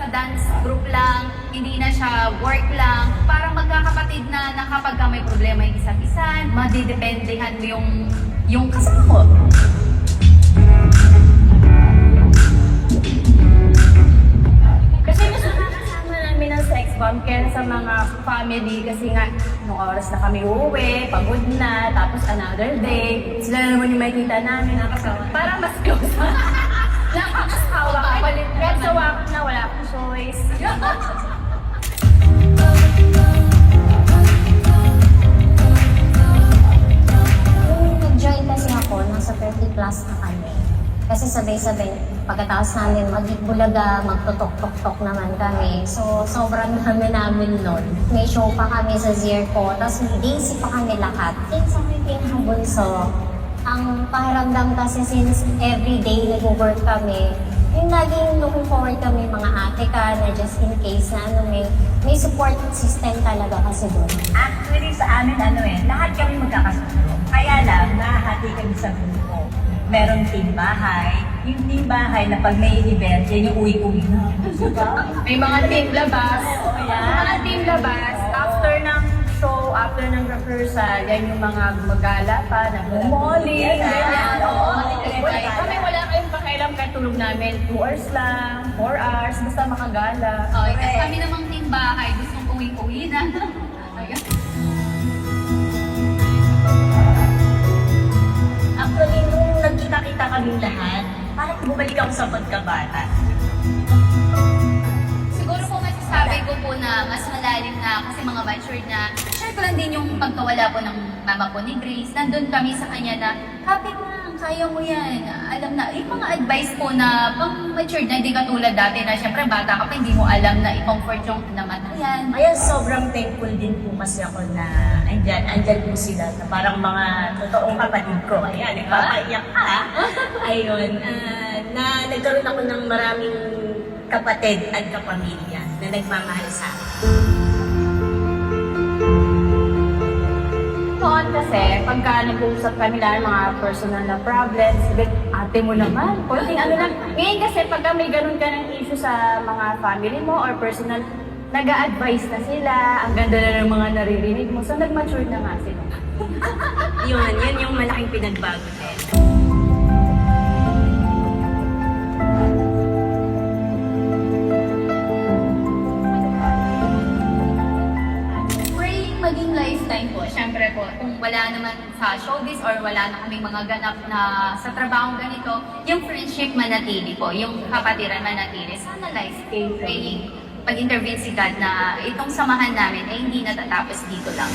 dance group lang, hindi na siya work lang. Parang magkakapatid na kapag may problema yung isa't isa, madidependehan mo yung kasama ko. Kasi mas nakakasama namin ang sex bomb kaya sa mga family kasi nga nung oras na kami uuwi, pagod na, tapos another day, sila na naman yung makikita namin. Parang mas close. Nakakasawa. Kahit sawa ko na wala akong choice. Nung nag-join kasi ako, nasa 30 plus na kami. Kasi sabay-sabay, pagkatapos namin mag-Bulaga, magtutok-tok-tok naman kami. So, sobrang dami namin nun. May show pa kami sa Zirco, tapos may daisy pa kami lahat. Since ang pinakabunso, ang pakiramdam kasi since everyday nag-work kami, yung laging looking forward kami mga ate ka na just in case na may support system talaga kasi doon. Actually, sa amin, lahat kami magkakasundo. Kaya lang, nahahati kami sa grupo. Merong team bahay. Yung team bahay na pag may event, yan yung uwi-uwi na. May mga team labas. Oo, yan. May mga team labas. After ng show, after ng rehearsal, yan yung mga gumagala pa, nag-molly. Yan, oo. Kami wala kayong pakialam kahit tulog namin. 2 hours lang, 4 hours, basta makagala. Okay, Correct. kami namang team bahay, gustong uwi-uwi na. Ayun. Actually, nung nagkita-kita kami lahat, parang bumalik ako sa pagkabata. Siguro po masasabi ko po na mas malalim na kasi mga matured na. Share ko lang din yung pagkawala po ng mama ko ni Grace. Nandun kami sa kanya na, kapit lang, kaya mo yan. Alam na, yung mga advice po na pang matured na hindi katulad dati na syempre bata ka pa, hindi mo alam na i-comfort yung namatayan. Kaya sobrang thankful din po kasi ako na andyan po sila na parang mga totoong kapatid ko. Ayan, nagpapaiyak ka. Ayun, na nagkaroon ako ng maraming kapatid at kapamilya na nagmamahal sa akin. Noon kasi, pagka nag-uusap kami lang mga personal na problems, sabi, ate mo naman, konting ano lang. Ngayon kasi pagka may ganun ka ng issue sa mga family mo or personal, nag-a-advise na sila, ang ganda na ng mga naririnig mo, so nag-mature na nga sila. Yun yung malaking pinagbago din. Praying maging lifetime po, syempre po, kung wala naman sa showbiz or wala na kaming mga ganap na sa trabaho ganito, yung friendship manatili po, yung kapatiran manatili. Sana lifetime praying pag-intervene si God na itong samahan namin ay hindi natatapos dito lang.